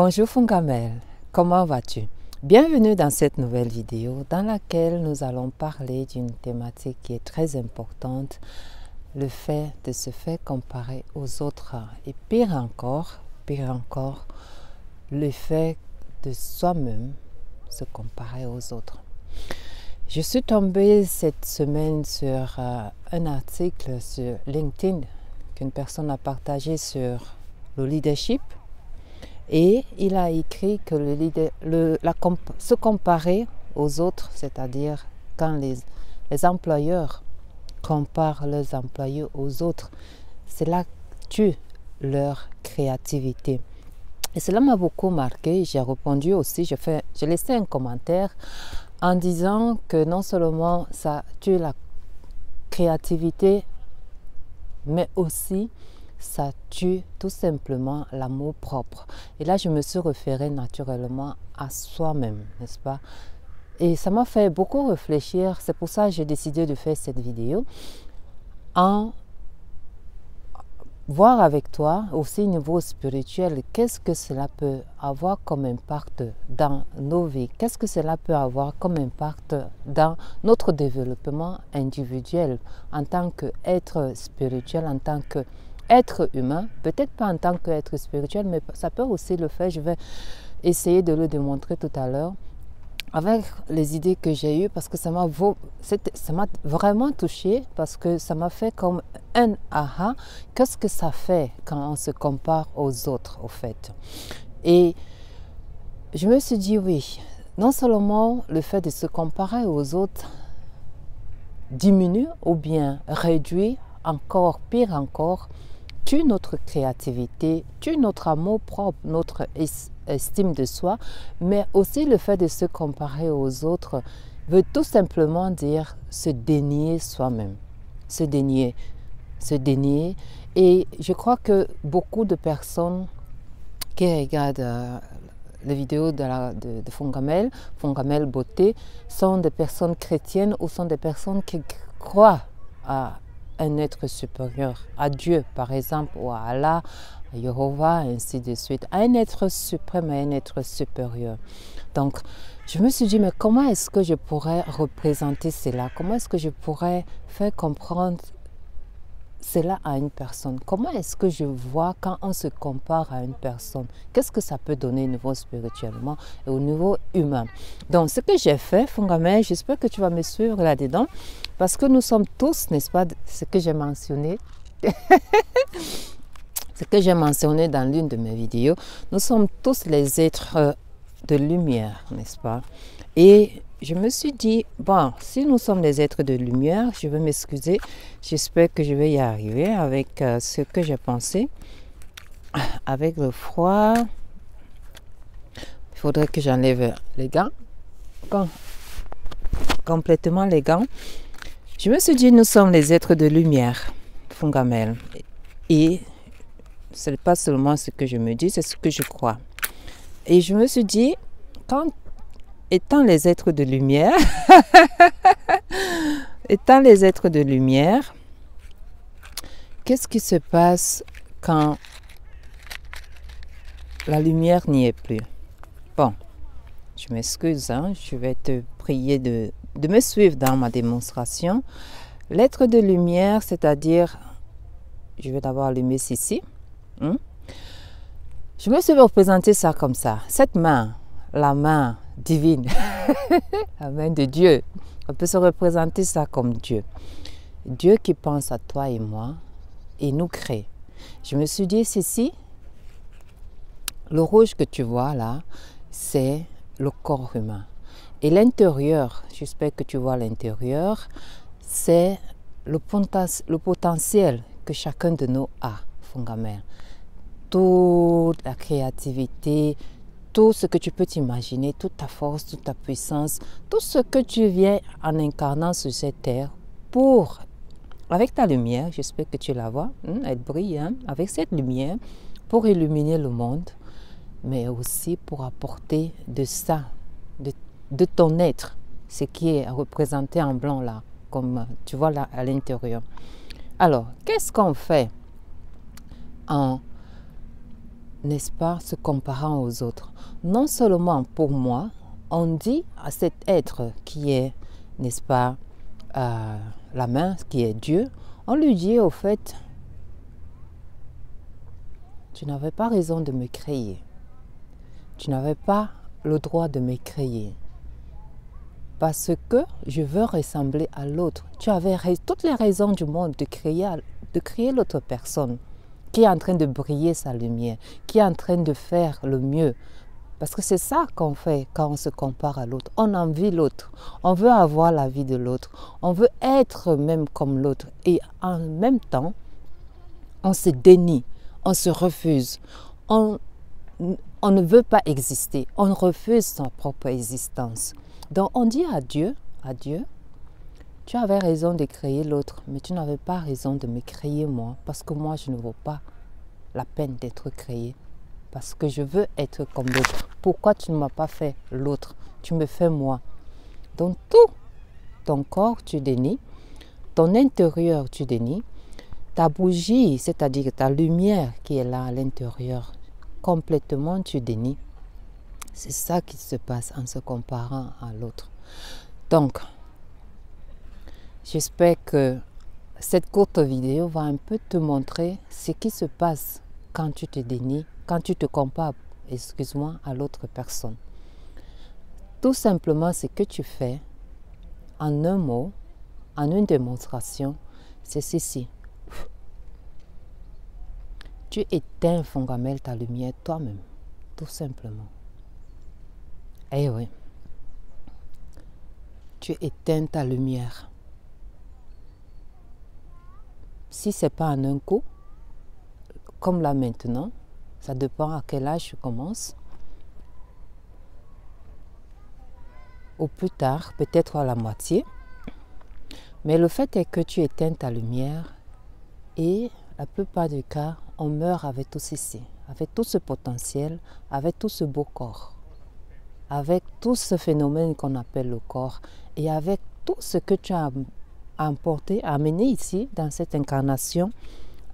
Bonjour Fungamel, comment vas-tu? Bienvenue dans cette nouvelle vidéo dans laquelle nous allons parler d'une thématique qui est très importante, le fait de se faire comparer aux autres et pire encore, le fait de soi-même se comparer aux autres. Je suis tombée cette semaine sur un article sur LinkedIn qu'une personne a partagé sur le leadership. Et il a écrit que se comparer aux autres, c'est-à-dire quand les employeurs comparent leurs employés aux autres, cela tue leur créativité. Et cela m'a beaucoup marqué. J'ai répondu aussi, j'ai laissé un commentaire en disant que non seulement ça tue la créativité, mais aussi ça tue tout simplement l'amour propre. Et là, je me suis référée naturellement à soi-même, n'est-ce pas? Et ça m'a fait beaucoup réfléchir. C'est pour ça que j'ai décidé de faire cette vidéo. En voir avec toi, aussi au niveau spirituel, qu'est-ce que cela peut avoir comme impact dans nos vies? Qu'est-ce que cela peut avoir comme impact dans notre développement individuel en tant qu'être spirituel, en tant que être humain, peut-être pas en tant qu'être spirituel, mais ça peut aussi le faire. Je vais essayer de le démontrer tout à l'heure avec les idées que j'ai eues parce que ça m'a vraiment touché parce que ça m'a fait comme un aha. Qu'est-ce que ça fait quand on se compare aux autres, au fait? Et je me suis dit oui, non seulement le fait de se comparer aux autres diminue ou bien réduit encore, pire encore, tue notre créativité, tue notre amour propre, notre estime de soi, mais aussi le fait de se comparer aux autres veut tout simplement dire se dénier soi-même, se dénier. Et je crois que beaucoup de personnes qui regardent les vidéos de Fungamel Beauté, sont des personnes chrétiennes ou sont des personnes qui croient à un être supérieur, à Dieu par exemple, ou à Allah, à Jéhovah, ainsi de suite, à un être suprême, à un être supérieur. Donc, je me suis dit, mais comment est-ce que je pourrais représenter cela? Comment est-ce que je pourrais faire comprendre cela à une personne? Comment est-ce que je vois quand on se compare à une personne? Qu'est-ce que ça peut donner au niveau spirituellement et au niveau humain? Donc, ce que j'ai fait, Fungamel, j'espère que tu vas me suivre là-dedans, parce que nous sommes tous, n'est-ce pas, ce que j'ai mentionné, ce que j'ai mentionné dans l'une de mes vidéos, nous sommes tous les êtres de lumière, n'est-ce pas? Et je me suis dit, bon, si nous sommes des êtres de lumière, je vais m'excuser, j'espère que je vais y arriver avec ce que j'ai pensé. Avec le froid, il faudrait que j'enlève les gants, complètement les gants. Je me suis dit, nous sommes les êtres de lumière, Fungamel. Et ce n'est pas seulement ce que je me dis, c'est ce que je crois. Et je me suis dit, étant les êtres de lumière, qu'est-ce qui se passe quand la lumière n'y est plus? Bon, je m'excuse, hein, je vais te prier de me suivre dans ma démonstration. L'être de lumière, c'est-à-dire, je vais d'abord allumer ceci. Je me suis représenté ça comme ça. Cette main, la main divine, la main de Dieu. On peut se représenter ça comme Dieu. Dieu qui pense à toi et moi et nous crée. Je me suis dit, ceci, le rouge que tu vois là, c'est le corps humain. Et l'intérieur, j'espère que tu vois l'intérieur, c'est le potentiel que chacun de nous a, Fungamel. Toute la créativité, tout ce que tu peux t'imaginer, toute ta force, toute ta puissance, tout ce que tu viens en incarnant sur cette terre pour, avec ta lumière, j'espère que tu la vois, elle brille, hein, avec cette lumière, pour illuminer le monde, mais aussi pour apporter de ça, de ton être, ce qui est représenté en blanc là, comme tu vois là à l'intérieur. Alors, qu'est-ce qu'on fait en n'est-ce pas, se comparant aux autres. Non seulement pour moi, on dit à cet être qui est, n'est-ce pas, la main, qui est Dieu, on lui dit au fait, tu n'avais pas raison de me créer. Tu n'avais pas le droit de me créer. Parce que je veux ressembler à l'autre. Tu avais toutes les raisons du monde de créer l'autre personne qui est en train de briller sa lumière, qui est en train de faire le mieux. Parce que c'est ça qu'on fait quand on se compare à l'autre. On envie l'autre. On veut avoir la vie de l'autre. On veut être même comme l'autre. Et en même temps, on se dénie. On se refuse. On ne veut pas exister. On refuse sa propre existence. Donc on dit à Dieu, tu avais raison de créer l'autre, mais tu n'avais pas raison de me créer moi, parce que moi je ne vaux pas la peine d'être créé. Parce que je veux être comme l'autre. Pourquoi tu ne m'as pas fait l'autre? Tu me fais moi. Donc tout, ton corps tu dénies, ton intérieur tu dénies, ta bougie, c'est-à-dire ta lumière qui est là à l'intérieur, complètement tu dénies. C'est ça qui se passe en se comparant à l'autre. Donc, j'espère que cette courte vidéo va un peu te montrer ce qui se passe quand tu te dénies, quand tu te compares, excuse-moi, à l'autre personne. Tout simplement, ce que tu fais, en un mot, en une démonstration, c'est ceci. Tu éteins, Fongamel, ta lumière toi-même, tout simplement. Eh oui, tu éteins ta lumière. Si ce n'est pas en un coup, comme là maintenant, ça dépend à quel âge tu commences, ou plus tard, peut-être à la moitié. Mais le fait est que tu éteins ta lumière et la plupart du cas, on meurt avec tout ceci, avec tout ce potentiel, avec tout ce beau corps, avec tout ce phénomène qu'on appelle le corps et avec tout ce que tu as emporté, amené ici dans cette incarnation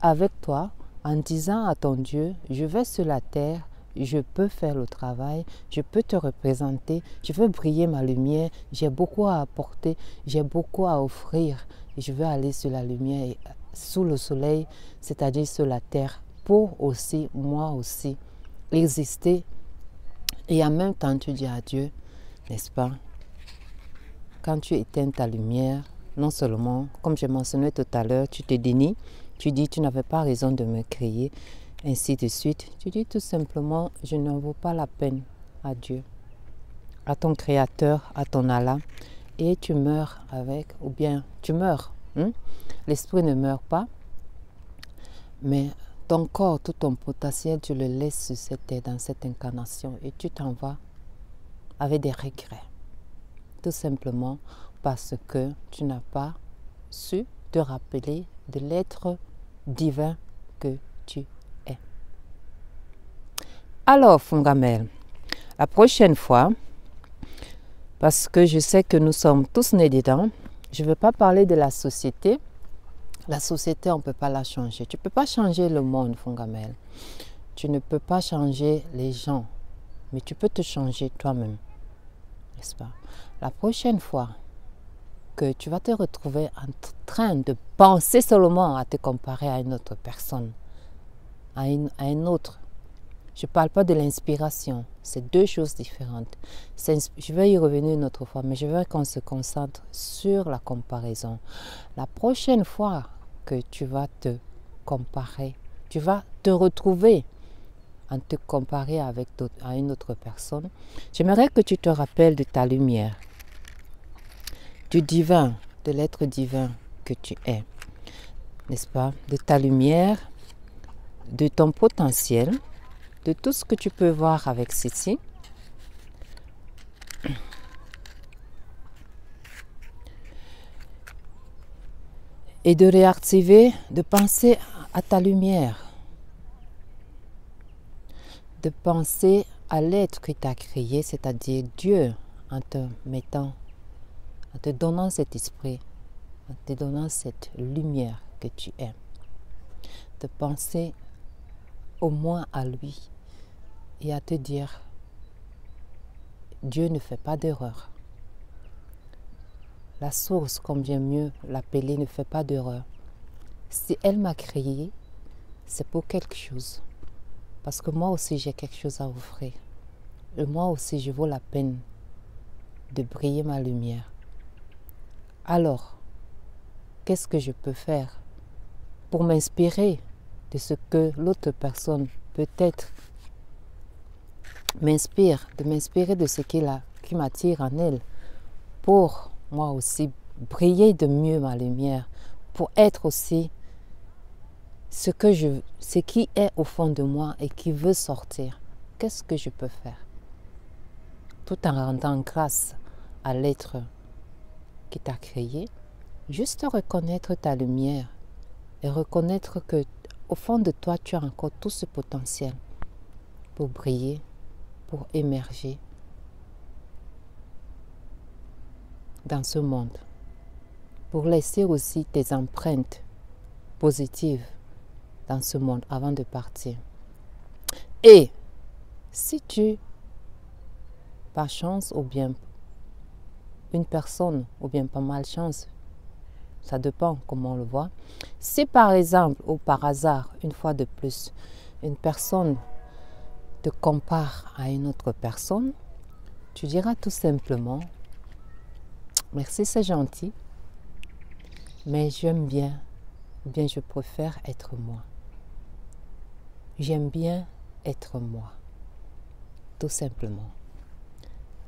avec toi en disant à ton Dieu, je vais sur la terre, je peux faire le travail, je peux te représenter, je veux briller ma lumière, j'ai beaucoup à apporter, j'ai beaucoup à offrir, et je veux aller sur la lumière, sous le soleil, c'est-à-dire sur la terre, pour aussi, moi aussi, exister. Et en même temps, tu dis à Dieu, n'est-ce pas, quand tu éteins ta lumière, non seulement, comme j'ai mentionné tout à l'heure, tu te dénies, tu dis, tu n'avais pas raison de me créer, ainsi de suite. Tu dis tout simplement, je n'en vaux pas la peine à Dieu, à ton Créateur, à ton Allah, et tu meurs avec, ou bien tu meurs. L'esprit ne meurt pas, mais ton corps, tout ton potentiel, tu le laisses sur cette terre, dans cette incarnation, et tu t'en vas avec des regrets. Tout simplement parce que tu n'as pas su te rappeler de l'être divin que tu es. Alors, Fongamel, la prochaine fois, parce que je sais que nous sommes tous nés dedans, je ne veux pas parler de la société. La société, on ne peut pas la changer. Tu ne peux pas changer le monde, Fongamel. Tu ne peux pas changer les gens, mais tu peux te changer toi-même. N'est-ce pas? La prochaine fois que tu vas te retrouver en train de penser seulement à te comparer à une autre personne, à un autre. Je ne parle pas de l'inspiration, c'est deux choses différentes. Je vais y revenir une autre fois, mais je veux qu'on se concentre sur la comparaison. La prochaine fois que tu vas te comparer, tu vas te retrouver en te comparer à une autre personne, j'aimerais que tu te rappelles de ta lumière, du divin, de l'être divin que tu es, n'est-ce pas? De ta lumière, de ton potentiel, de tout ce que tu peux voir avec ceci. Et de réactiver, de penser à ta lumière, de penser à l'être qui t'a créé, c'est-à-dire Dieu, en te mettant, en te donnant cet esprit, en te donnant cette lumière que tu es. De penser au moins à lui, et à te dire, Dieu ne fait pas d'erreur. La source, comme j'aime mieux l'appeler, ne fait pas d'erreur. Si elle m'a créé, c'est pour quelque chose. Parce que moi aussi, j'ai quelque chose à offrir. Et moi aussi, je vaux la peine de briller ma lumière. Alors, qu'est-ce que je peux faire pour m'inspirer de ce que l'autre personne peut-être m'inspirer de ce qui m'attire en elle, pour moi aussi briller de mieux ma lumière, pour être aussi ce qui est au fond de moi et qui veut sortir. Qu'est-ce que je peux faire? Tout en rendant grâce à l'être qui t'a créé, juste reconnaître ta lumière et reconnaître que au fond de toi, tu as encore tout ce potentiel pour briller, pour émerger dans ce monde, pour laisser aussi tes empreintes positives dans ce monde avant de partir. Et si tu, par chance ou bien une personne ou bien pas malchance, ça dépend comment on le voit, si par exemple ou par hasard, une fois de plus, une personne te compare à une autre personne, tu diras tout simplement, merci, c'est gentil, mais j'aime bien, ou bien je préfère être moi. J'aime bien être moi, tout simplement.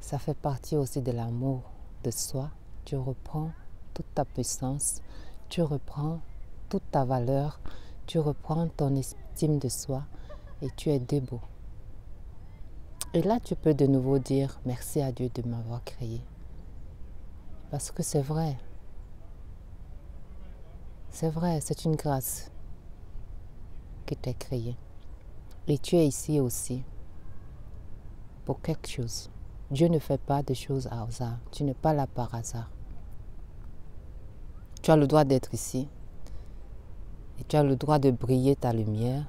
Ça fait partie aussi de l'amour de soi. Tu reprends toute ta puissance, tu reprends toute ta valeur, tu reprends ton estime de soi et tu es debout. Et là, tu peux de nouveau dire merci à Dieu de m'avoir créé. Parce que c'est vrai, c'est une grâce qui t'a créé. Et tu es ici aussi pour quelque chose. Dieu ne fait pas de choses à hasard. Tu n'es pas là par hasard. Tu as le droit d'être ici. Et tu as le droit de briller ta lumière.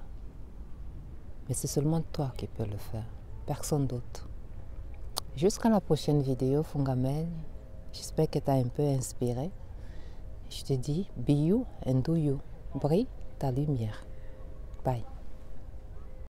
Mais c'est seulement toi qui peux le faire. Personne d'autre. Jusqu'à la prochaine vidéo, Fungamel. J'espère que tu as un peu inspiré. Je te dis, be you and do you. Brille ta lumière. Bye.